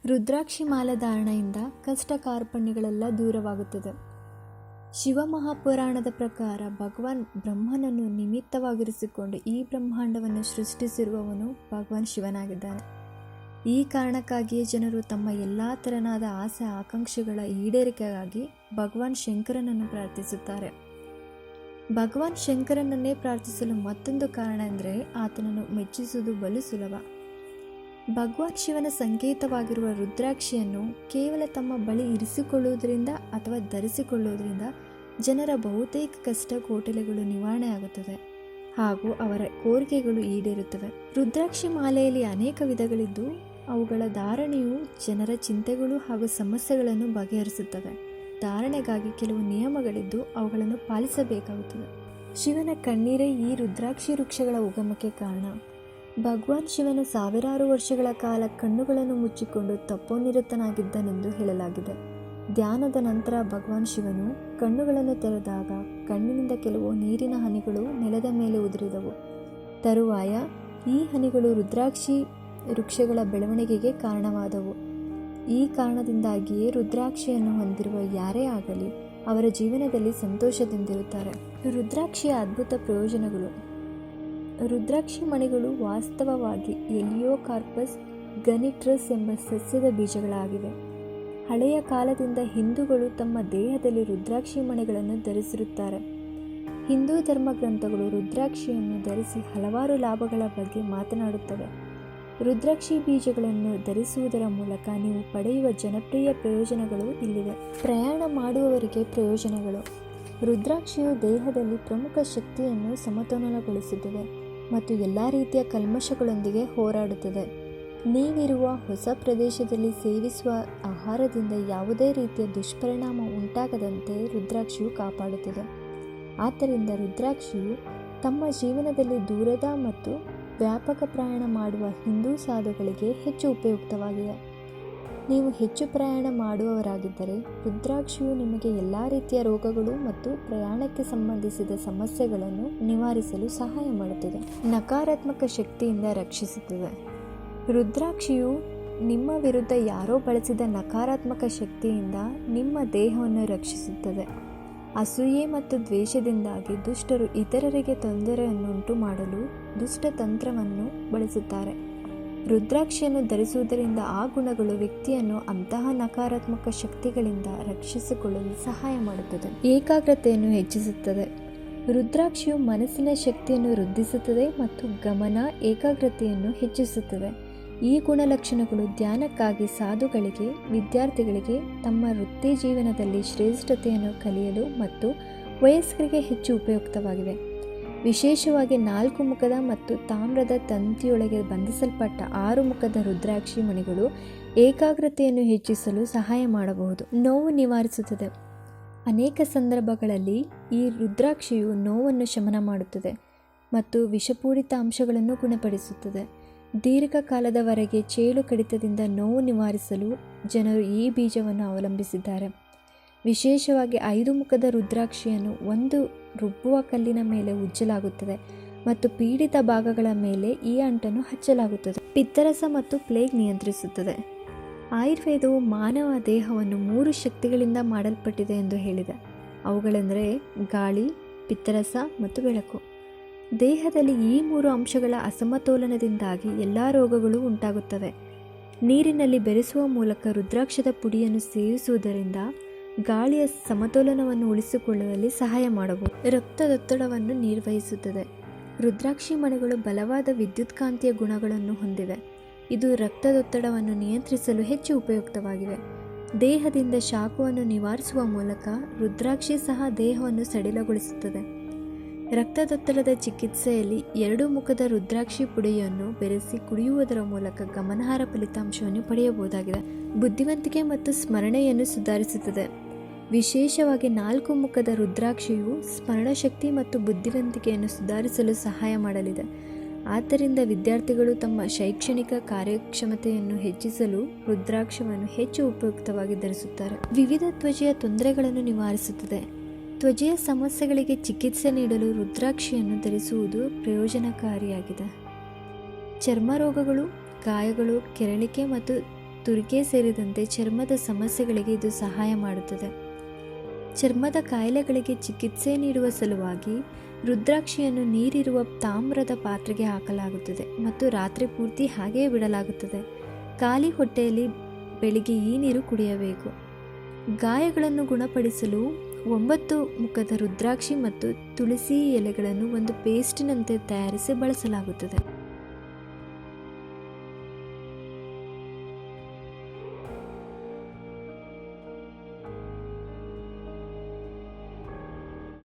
ರುದ್ರಾಕ್ಷಿ ಮಾಲಾಧಾರಣೆಯಿಂದ ಕಷ್ಟ ಕಾರ್ಪಣ್ಯಗಳೆಲ್ಲ ದೂರವಾಗುತ್ತದೆ. ಶಿವಮಹಾಪುರಾಣದ ಪ್ರಕಾರ ಭಗವಾನ್ ಬ್ರಹ್ಮನನ್ನು ನಿಮಿತ್ತವಾಗಿರಿಸಿಕೊಂಡು ಈ ಬ್ರಹ್ಮಾಂಡವನ್ನು ಸೃಷ್ಟಿಸಿರುವವನು ಭಗವಾನ್ ಶಿವನಾಗಿದ್ದಾನೆ. ಈ ಕಾರಣಕ್ಕಾಗಿಯೇ ಜನರು ತಮ್ಮ ಎಲ್ಲ ತೆರನಾದ ಆಸೆ ಆಕಾಂಕ್ಷೆಗಳ ಈಡೇರಿಕೆಗಾಗಿ ಭಗವಾನ್ ಶಂಕರನನ್ನು ಪ್ರಾರ್ಥಿಸುತ್ತಾರೆ. ಭಗವಾನ್ ಶಂಕರನನ್ನೇ ಪ್ರಾರ್ಥಿಸಲು ಮತ್ತೊಂದು ಕಾರಣ ಎಂದರೆ ಆತನನ್ನು ಮೆಚ್ಚಿಸುವುದು ಬಲು ಸುಲಭ. ಭಗವಾನ್ ಶಿವನ ಸಂಕೇತವಾಗಿರುವ ರುದ್ರಾಕ್ಷಿಯನ್ನು ಕೇವಲ ತಮ್ಮ ಬಳಿ ಇರಿಸಿಕೊಳ್ಳುವುದರಿಂದ ಅಥವಾ ಧರಿಸಿಕೊಳ್ಳುವುದರಿಂದ ಜನರ ಬಹುತೇಕ ಕಷ್ಟ ಕೋಟಲೆಗಳು ನಿವಾರಣೆಯಾಗುತ್ತದೆ ಹಾಗೂ ಅವರ ಕೋರಿಕೆಗಳು ಈಡೇರುತ್ತವೆ. ರುದ್ರಾಕ್ಷಿ ಮಾಲೆಯಲ್ಲಿ ಅನೇಕ ವಿಧಗಳಿದ್ದು ಅವುಗಳ ಧಾರಣೆಯು ಜನರ ಚಿಂತೆಗಳು ಹಾಗೂ ಸಮಸ್ಯೆಗಳನ್ನು ಬಗೆಹರಿಸುತ್ತವೆ. ಧಾರಣೆಗಾಗಿ ಕೆಲವು ನಿಯಮಗಳಿದ್ದು ಅವುಗಳನ್ನು ಪಾಲಿಸಬೇಕಾಗುತ್ತದೆ. ಶಿವನ ಕಣ್ಣೀರೇ ಈ ರುದ್ರಾಕ್ಷಿ ವೃಕ್ಷಗಳ ಉಗಮಕ್ಕೆ ಕಾರಣ. ಭಗವಾನ್ ಶಿವನು ಸಾವಿರಾರು ವರ್ಷಗಳ ಕಾಲ ಕಣ್ಣುಗಳನ್ನು ಮುಚ್ಚಿಕೊಂಡು ತಪೋನಿರತನಾಗಿದ್ದನೆಂದು ಹೇಳಲಾಗಿದೆ. ಧ್ಯಾನದ ನಂತರ ಭಗವಾನ್ ಶಿವನು ಕಣ್ಣುಗಳನ್ನು ತೆರೆದಾಗ ಕಣ್ಣಿನಿಂದ ಕೆಲವು ನೀರಿನ ಹನಿಗಳು ನೆಲದ ಮೇಲೆ ಉದುರಿದವು. ತರುವಾಯ ಈ ಹನಿಗಳು ರುದ್ರಾಕ್ಷಿ ವೃಕ್ಷಗಳ ಬೆಳವಣಿಗೆಗೆ ಕಾರಣವಾದವು. ಈ ಕಾರಣದಿಂದಾಗಿಯೇ ರುದ್ರಾಕ್ಷಿಯನ್ನು ಹೊಂದಿರುವ ಯಾರೇ ಆಗಲಿ ಅವರ ಜೀವನದಲ್ಲಿ ಸಂತೋಷದಿಂದಿರುತ್ತಾರೆ. ರುದ್ರಾಕ್ಷಿಯ ಅದ್ಭುತ ಪ್ರಯೋಜನಗಳು. ರುದ್ರಾಕ್ಷಿ ಮಣಿಗಳು ವಾಸ್ತವವಾಗಿ ಎಲಿಯೋಕಾರ್ಪಸ್ ಗನಿಟ್ರಸ್ ಎಂಬ ಸಸ್ಯದ ಬೀಜಗಳಾಗಿವೆ. ಹಳೆಯ ಕಾಲದಿಂದ ಹಿಂದೂಗಳು ತಮ್ಮ ದೇಹದಲ್ಲಿ ರುದ್ರಾಕ್ಷಿ ಮಣಿಗಳನ್ನು ಧರಿಸಿರುತ್ತಾರೆ. ಹಿಂದೂ ಧರ್ಮ ಗ್ರಂಥಗಳು ರುದ್ರಾಕ್ಷಿಯನ್ನು ಧರಿಸಿ ಹಲವಾರು ಲಾಭಗಳ ಬಗ್ಗೆ ಮಾತನಾಡುತ್ತವೆ. ರುದ್ರಾಕ್ಷಿ ಬೀಜಗಳನ್ನು ಧರಿಸುವುದರ ಮೂಲಕ ನೀವು ಪಡೆಯುವ ಜನಪ್ರಿಯ ಪ್ರಯೋಜನಗಳು ಇಲ್ಲಿವೆ. ಪ್ರಯಾಣ ಮಾಡುವವರಿಗೆ ಪ್ರಯೋಜನಗಳು. ರುದ್ರಾಕ್ಷಿಯು ದೇಹದಲ್ಲಿ ಪ್ರಮುಖ ಶಕ್ತಿಯನ್ನು ಸಮತೋಲನಗೊಳಿಸುತ್ತದೆ ಮತ್ತು ಎಲ್ಲ ರೀತಿಯ ಕಲ್ಮಶಗಳೊಂದಿಗೆ ಹೋರಾಡುತ್ತದೆ. ನೀವಿರುವ ಹೊಸ ಪ್ರದೇಶದಲ್ಲಿ ಸೇವಿಸುವ ಆಹಾರದಿಂದ ಯಾವುದೇ ರೀತಿಯ ದುಷ್ಪರಿಣಾಮ ಉಂಟಾಗದಂತೆ ರುದ್ರಾಕ್ಷಿಯು ಕಾಪಾಡುತ್ತದೆ. ಆದ್ದರಿಂದ ರುದ್ರಾಕ್ಷಿಯು ತಮ್ಮ ಜೀವನದಲ್ಲಿ ದೂರದ ಮತ್ತು ವ್ಯಾಪಕ ಪ್ರಯಾಣ ಮಾಡುವ ಹಿಂದೂ ಸಾಧುಗಳಿಗೆ ಹೆಚ್ಚು ಉಪಯುಕ್ತವಾಗಿದೆ. ನೀವು ಹೆಚ್ಚು ಪ್ರಯಾಣ ಮಾಡುವವರಾಗಿದ್ದರೆ ರುದ್ರಾಕ್ಷಿಯು ನಿಮಗೆ ಎಲ್ಲ ರೀತಿಯ ರೋಗಗಳು ಮತ್ತು ಪ್ರಯಾಣಕ್ಕೆ ಸಂಬಂಧಿಸಿದ ಸಮಸ್ಯೆಗಳನ್ನು ನಿವಾರಿಸಲು ಸಹಾಯ ಮಾಡುತ್ತದೆ. ನಕಾರಾತ್ಮಕ ಶಕ್ತಿಯಿಂದ ರಕ್ಷಿಸುತ್ತದೆ. ರುದ್ರಾಕ್ಷಿಯು ನಿಮ್ಮ ವಿರುದ್ಧ ಯಾರೋ ಬಳಸಿದ ನಕಾರಾತ್ಮಕ ಶಕ್ತಿಯಿಂದ ನಿಮ್ಮ ದೇಹವನ್ನು ರಕ್ಷಿಸುತ್ತದೆ. ಅಸೂಯೆ ಮತ್ತು ದ್ವೇಷದಿಂದಾಗಿ ದುಷ್ಟರು ಇತರರಿಗೆ ತೊಂದರೆಯನ್ನುಂಟು ಮಾಡಲು ದುಷ್ಟ ತಂತ್ರವನ್ನು ಬಳಸುತ್ತಾರೆ. ರುದ್ರಾಕ್ಷಿಯನ್ನು ಧರಿಸುವುದರಿಂದ ಆ ಗುಣಗಳು ವ್ಯಕ್ತಿಯನ್ನು ಅಂತಹ ನಕಾರಾತ್ಮಕ ಶಕ್ತಿಗಳಿಂದ ರಕ್ಷಿಸಿಕೊಳ್ಳಲು ಸಹಾಯ ಮಾಡುತ್ತದೆ. ಏಕಾಗ್ರತೆಯನ್ನು ಹೆಚ್ಚಿಸುತ್ತದೆ. ರುದ್ರಾಕ್ಷಿಯು ಮನಸ್ಸಿನ ಶಕ್ತಿಯನ್ನು ವೃದ್ಧಿಸುತ್ತದೆ ಮತ್ತು ಗಮನ ಏಕಾಗ್ರತೆಯನ್ನು ಹೆಚ್ಚಿಸುತ್ತದೆ. ಈ ಗುಣಲಕ್ಷಣಗಳು ಧ್ಯಾನಕ್ಕಾಗಿ ಸಾಧುಗಳಿಗೆ, ವಿದ್ಯಾರ್ಥಿಗಳಿಗೆ ತಮ್ಮ ವೃತ್ತಿ ಜೀವನದಲ್ಲಿ ಶ್ರೇಷ್ಠತೆಯನ್ನು ಕಲಿಯಲು ಮತ್ತು ವಯಸ್ಕರಿಗೆ ಹೆಚ್ಚು ಉಪಯುಕ್ತವಾಗಿವೆ. ವಿಶೇಷವಾಗಿ 4 ಮುಖದ ಮತ್ತು ತಾಮ್ರದ ತಂತಿಯೊಳಗೆ ಬಂಧಿಸಲ್ಪಟ್ಟ 6 ಮುಖದ ರುದ್ರಾಕ್ಷಿ ಮಣಿಗಳು ಏಕಾಗ್ರತೆಯನ್ನು ಹೆಚ್ಚಿಸಲು ಸಹಾಯ ಮಾಡಬಹುದು. ನೋವು ನಿವಾರಿಸುತ್ತದೆ. ಅನೇಕ ಸಂದರ್ಭಗಳಲ್ಲಿ ಈ ರುದ್ರಾಕ್ಷಿಯು ನೋವನ್ನು ಶಮನ ಮಾಡುತ್ತದೆ ಮತ್ತು ವಿಷಪೂರಿತ ಅಂಶಗಳನ್ನು ಗುಣಪಡಿಸುತ್ತದೆ. ದೀರ್ಘಕಾಲದವರೆಗೆ ಚೇಳು ಕಡಿತದಿಂದ ನೋವು ನಿವಾರಿಸಲು ಜನರು ಈ ಬೀಜವನ್ನು ಅವಲಂಬಿಸಿದ್ದಾರೆ. ವಿಶೇಷವಾಗಿ 5 ಮುಖದ ರುದ್ರಾಕ್ಷಿಯನ್ನು ಒಂದು ರುಬ್ಬುವ ಕಲ್ಲಿನ ಮೇಲೆ ಉಜ್ಜಲಾಗುತ್ತದೆ ಮತ್ತು ಪೀಡಿತ ಭಾಗಗಳ ಮೇಲೆ ಈ ಅಂಟನ್ನು ಹಚ್ಚಲಾಗುತ್ತದೆ. ಪಿತ್ತರಸ ಮತ್ತು ಪ್ಲೇಗ್ ನಿಯಂತ್ರಿಸುತ್ತದೆ. ಆಯುರ್ವೇದವು ಮಾನವ ದೇಹವನ್ನು 3 ಶಕ್ತಿಗಳಿಂದ ಮಾಡಲ್ಪಟ್ಟಿದೆ ಎಂದು ಹೇಳಿದೆ. ಅವುಗಳೆಂದರೆ ಗಾಳಿ, ಪಿತ್ತರಸ ಮತ್ತು ಬೆಳಕು. ದೇಹದಲ್ಲಿ ಈ 3 ಅಂಶಗಳ ಅಸಮತೋಲನದಿಂದಾಗಿ ಎಲ್ಲ ರೋಗಗಳು ಉಂಟಾಗುತ್ತವೆ. ನೀರಿನಲ್ಲಿ ಬೆರೆಸುವ ಮೂಲಕ ರುದ್ರಾಕ್ಷದ ಪುಡಿಯನ್ನು ಸೇವಿಸುವುದರಿಂದ ಗಾಳಿಯ ಸಮತೋಲನವನ್ನು ಉಳಿಸಿಕೊಳ್ಳುವಲ್ಲಿ ಸಹಾಯ ಮಾಡಬಹುದು. ರಕ್ತದೊತ್ತಡವನ್ನು ನಿರ್ವಹಿಸುತ್ತದೆ. ರುದ್ರಾಕ್ಷಿ ಮಣಿಗಳು ಬಲವಾದ ವಿದ್ಯುತ್ಕಾಂತೀಯ ಗುಣಗಳನ್ನು ಹೊಂದಿವೆ. ಇದು ರಕ್ತದೊತ್ತಡವನ್ನು ನಿಯಂತ್ರಿಸಲು ಹೆಚ್ಚು ಉಪಯುಕ್ತವಾಗಿವೆ. ದೇಹದಿಂದ ಶಾಖವನ್ನು ನಿವಾರಿಸುವ ಮೂಲಕ ರುದ್ರಾಕ್ಷಿ ಸಹ ದೇಹವನ್ನು ಸಡಿಲಗೊಳಿಸುತ್ತದೆ. ರಕ್ತದೊತ್ತಡದ ಚಿಕಿತ್ಸೆಯಲ್ಲಿ 2 ಮುಖದ ರುದ್ರಾಕ್ಷಿ ಪುಡಿಯನ್ನು ಬೆರೆಸಿ ಕುಡಿಯುವುದರ ಮೂಲಕ ಗಮನಾರ್ಹ ಫಲಿತಾಂಶವನ್ನು ಪಡೆಯಬಹುದಾಗಿದೆ. ಬುದ್ಧಿವಂತಿಕೆ ಮತ್ತು ಸ್ಮರಣೆಯನ್ನು ಸುಧಾರಿಸುತ್ತದೆ. ವಿಶೇಷವಾಗಿ 4 ಮುಖದ ರುದ್ರಾಕ್ಷಿಯು ಸ್ಮರಣಶಕ್ತಿ ಮತ್ತು ಬುದ್ಧಿವಂತಿಕೆಯನ್ನು ಸುಧಾರಿಸಲು ಸಹಾಯ ಮಾಡಲಿದೆ. ಆದ್ದರಿಂದ ವಿದ್ಯಾರ್ಥಿಗಳು ತಮ್ಮ ಶೈಕ್ಷಣಿಕ ಕಾರ್ಯಕ್ಷಮತೆಯನ್ನು ಹೆಚ್ಚಿಸಲು ರುದ್ರಾಕ್ಷವನ್ನು ಹೆಚ್ಚು ಉಪಯುಕ್ತವಾಗಿ ಧರಿಸುತ್ತಾರೆ. ವಿವಿಧ ತ್ವಚೆಯ ತೊಂದರೆಗಳನ್ನು ನಿವಾರಿಸುತ್ತದೆ. ತ್ವಚೆಯ ಸಮಸ್ಯೆಗಳಿಗೆ ಚಿಕಿತ್ಸೆ ನೀಡಲು ರುದ್ರಾಕ್ಷಿಯನ್ನು ಧರಿಸುವುದು ಪ್ರಯೋಜನಕಾರಿಯಾಗಿದೆ. ಚರ್ಮ ರೋಗಗಳು, ಗಾಯಗಳು, ಕೆರಳಿಕೆ ಮತ್ತು ತುರಿಕೆ ಸೇರಿದಂತೆ ಚರ್ಮದ ಸಮಸ್ಯೆಗಳಿಗೆ ಇದು ಸಹಾಯ ಮಾಡುತ್ತದೆ. ಚರ್ಮದ ಕಾಯಿಲೆಗಳಿಗೆ ಚಿಕಿತ್ಸೆ ನೀಡುವ ಸಲುವಾಗಿ ರುದ್ರಾಕ್ಷಿಯನ್ನು ನೀರಿರುವ ತಾಮ್ರದ ಪಾತ್ರೆಗೆ ಹಾಕಲಾಗುತ್ತದೆ ಮತ್ತು ರಾತ್ರಿ ಪೂರ್ತಿ ಹಾಗೆಯೇ ಬಿಡಲಾಗುತ್ತದೆ. ಖಾಲಿ ಹೊಟ್ಟೆಯಲ್ಲಿ ಬೆಳಿಗ್ಗೆ ಈ ನೀರು ಕುಡಿಯಬೇಕು. ಗಾಯಗಳನ್ನು ಗುಣಪಡಿಸಲು 9 ಮುಖದ ರುದ್ರಾಕ್ಷಿ ಮತ್ತು ತುಳಸಿ ಎಲೆಗಳನ್ನು ಒಂದು ಪೇಸ್ಟಿನಂತೆ ತಯಾರಿಸಿ ಬಳಸಲಾಗುತ್ತದೆ.